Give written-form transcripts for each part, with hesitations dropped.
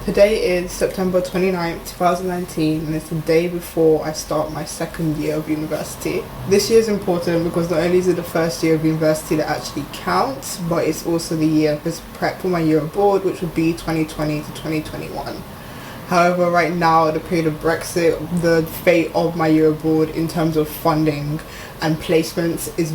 Today is September 29th, 2019, and it's the day before I start my second year of university. This year is important because not only is it the first year of university that actually counts, but it's also the year to prep for my Euroboard, which would be 2020 to 2021. However, right now, the period of Brexit, the fate of my Euroboard in terms of funding and placements is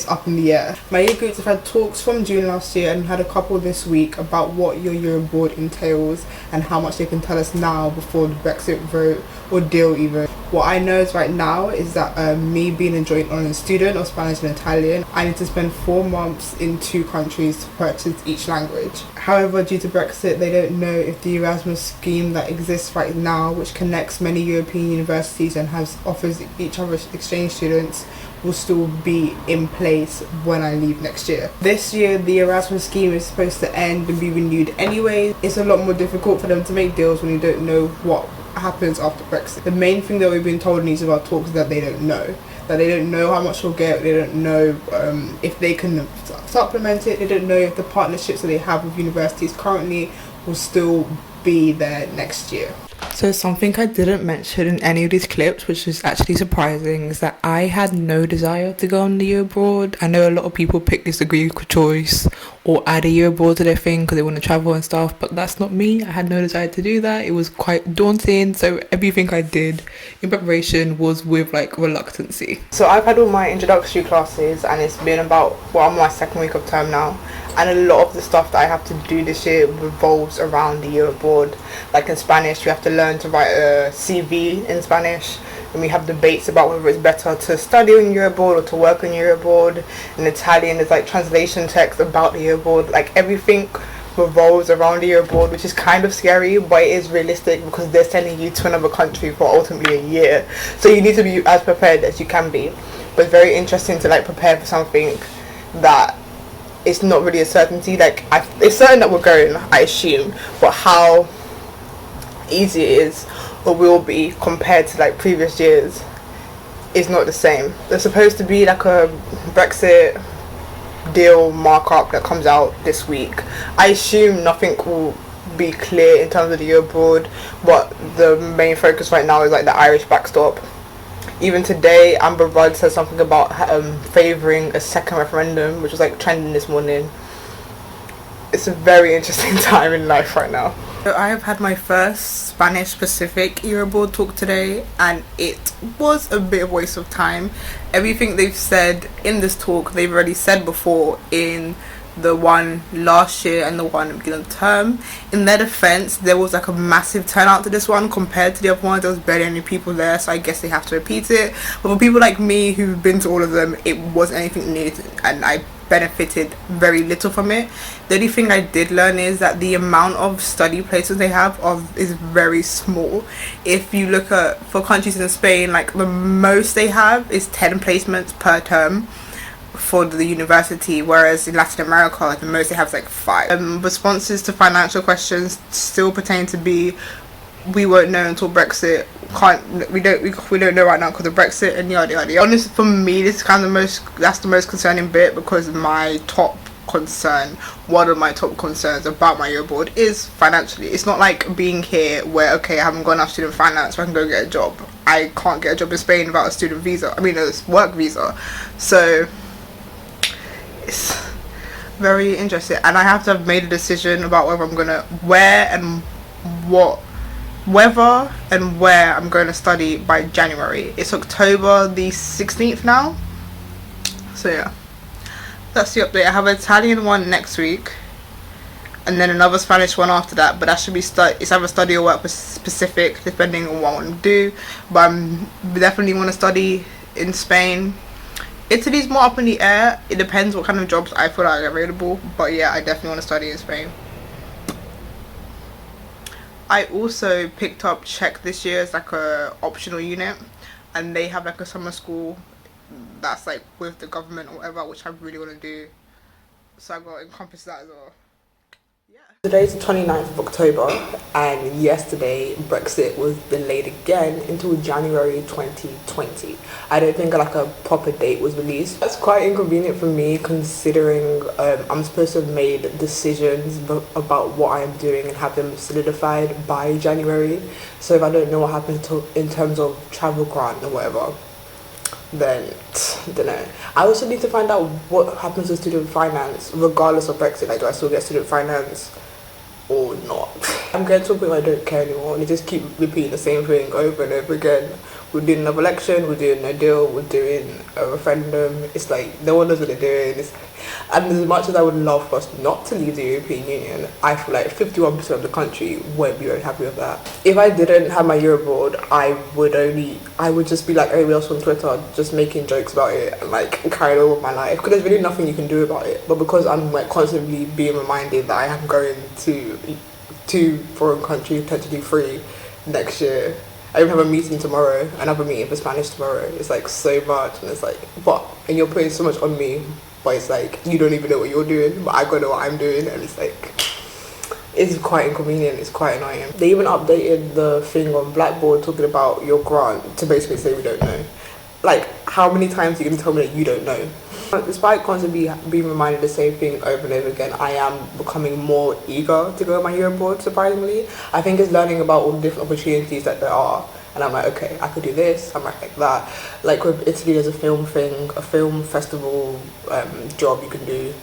up in the air. My year groups have had talks from June last year and had a couple this week about what your Euroboard entails and how much they can tell us now before the Brexit vote or deal even. What I know is right now is that me being a joint honours student of Spanish and Italian, I need to spend 4 months in 2 countries to purchase each language. However, due to Brexit, they don't know if the Erasmus scheme that exists right now, which connects many European universities and offers each other exchange students, will still be in place when I leave next year. This year, the Erasmus scheme is supposed to end and be renewed anyway. It's a lot more difficult for them to make deals when you don't know what happens after Brexit. The main thing that we've been told in each of our talks is that they don't know. That they don't know how much we'll get, they don't know if they can supplement it, they don't know if the partnerships that they have with universities currently will still be there next year. So something I didn't mention in any of these clips, which is actually surprising, is that I had no desire to go on the year abroad. I know a lot of people pick this degree choice or add a year abroad to their thing because they want to travel and stuff, but that's not me. I had no desire to do that. It was quite daunting, so everything I did in preparation was with reluctancy. So I've had all my introductory classes and it's been I'm on my second week of term now, and a lot of the stuff that I have to do this year revolves around the Euroboard. Like in Spanish, we have to learn to write a CV in Spanish, and we have debates about whether it's better to study on Euroboard or to work on Euroboard. In Italian, there's translation text about the Euroboard. Everything revolves around the Euroboard, which is kind of scary, but it is realistic because they're sending you to another country for ultimately a year. So you need to be as prepared as you can be. But it's very interesting to prepare for something that it's not really a certainty. It's certain that we're going, I assume, but how easy it is or will be compared to previous years is not the same. There's supposed to be a Brexit deal markup that comes out this week. I assume nothing will be clear in terms of the Euroboard, but the main focus right now is the Irish backstop. Even today, Amber Rudd said something about favouring a second referendum, which was trending this morning. It's a very interesting time in life right now. So I have had my first Spanish specific Euroboard talk today, and it was a bit of a waste of time. Everything they've said in this talk, they've already said before in the one last year and the one at the beginning of the term. In their defense, there was a massive turnout to this one compared to the other ones. There was barely any people there, so I guess they have to repeat it. But for people like me who've been to all of them, it wasn't anything new, and I benefited very little from it. The only thing I did learn is that the amount of study places they have is very small. If you look at, for countries in Spain, the most they have is 10 placements per term for the university, whereas in Latin America the most they have is 5. Responses to financial questions still pertain to be, we won't know until Brexit. We don't know right now because of Brexit and yada yada. Honestly, for me, this is that's the most concerning bit, because one of my top concerns about my Euroboard is financially. It's not like being here where I haven't got enough student finance so I can go get a job. I can't get a job in Spain without a student visa. I mean, a work visa. So it's very interesting, and I have to have made a decision about whether I'm where I'm going to study by January. It's October the 16th now, so yeah, that's the update. I have an Italian one next week and then another Spanish one after that, but that should be it's either study or work specific depending on what I want to do. But I definitely want to study in Spain. Italy's more up in the air. It depends what kind of jobs I feel are available, but yeah, I definitely want to study in Spain. I also picked up Czech this year as a optional unit, and they have a summer school that's with the government or whatever, which I really want to do, so I've got to encompass that as well. Yeah. Today's the 29th of October, and yesterday Brexit was delayed again until January 2020. I don't think like a proper date was released. That's quite inconvenient for me, considering I'm supposed to have made decisions about what I'm doing and have them solidified by January. So if I don't know what happens in terms of travel grant or whatever, then I don't know. I also need to find out what happens to student finance regardless of Brexit. Like, do I still get student finance or not? I'm getting to a point where I don't care anymore, and they just keep repeating the same thing over and over again. We're doing another election, we're doing a deal, we're doing a referendum. It's like no one knows what they're doing. And as much as I would love for us not to leave the European Union, I feel like 51% of the country won't be very happy with that. If I didn't have my Euroboard, I would just be like everyone else on Twitter, just making jokes about it and like carrying on with my life, because there's really nothing you can do about it. But because I'm like constantly being reminded that I am going to 2 foreign countries, potentially 3 next year. I even have a meeting tomorrow, another meeting for Spanish tomorrow. It's like so much, and it's like, and you're putting so much on me, but it's like, you don't even know what you're doing, but I gotta know what I'm doing, and it's like, it's quite inconvenient, it's quite annoying. They even updated the thing on Blackboard talking about your grant to basically say we don't know. Like, how many times are you gonna tell me that you don't know? Despite constantly being reminded the same thing over and over again, I am becoming more eager to go on my Euroboard, surprisingly. I think it's learning about all the different opportunities that there are. And I'm like, okay, I could do this, I might like that. Like with Italy, there's a film thing, a film festival job you can do.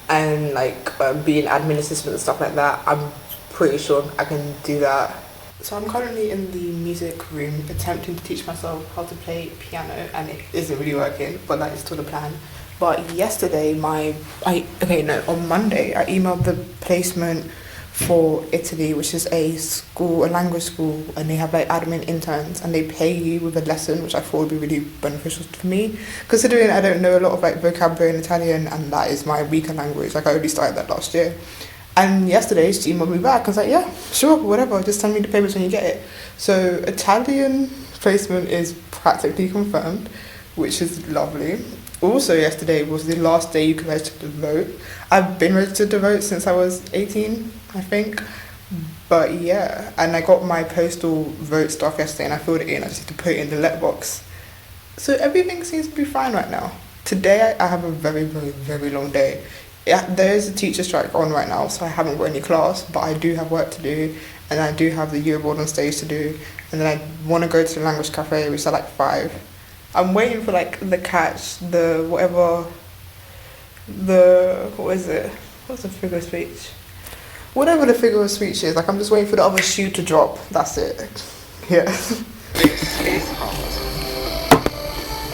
And like being admin assistant and stuff like that, I'm pretty sure I can do that. So I'm currently in the music room attempting to teach myself how to play piano, and it isn't really working, but that is still the plan. But yesterday, on Monday, I emailed the placement for Italy, which is a language school, and they have like admin interns, and they pay you with a lesson, which I thought would be really beneficial for me, considering I don't know a lot of like vocabulary in Italian, and that is my weaker language. Like I already started that last year. And yesterday she emailed me back. I was like, yeah, sure, whatever, just send me the papers when you get it. So Italian placement is practically confirmed, which is lovely. Also yesterday was the last day you could register to vote. I've been registered to vote since I was 18, I think. But yeah, and I got my postal vote stuff yesterday and I filled it in. I just need to put it in the letterbox. So everything seems to be fine right now. Today I have a very, very, very long day. Yeah, there is a teacher strike on right now, so I haven't got any class, but I do have work to do, and I do have the Euroboard on stage to do, and then I want to go to the language cafe, which is at like 5. I'm waiting for like the catch, what is it? What's the figure of speech? Whatever the figure of speech is, like I'm just waiting for the other shoe to drop, that's it. Yeah. This is hot.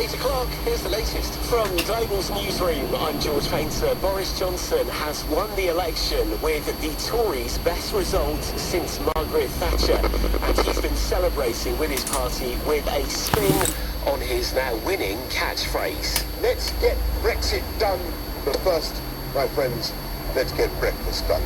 8 o'clock, here's the latest from Global's newsroom. I'm George Painter. Boris Johnson has won the election with the Tories' best result since Margaret Thatcher, and he's been celebrating with his party with a spin on his now winning catchphrase. Let's get Brexit done. But first, my friends, let's get breakfast done.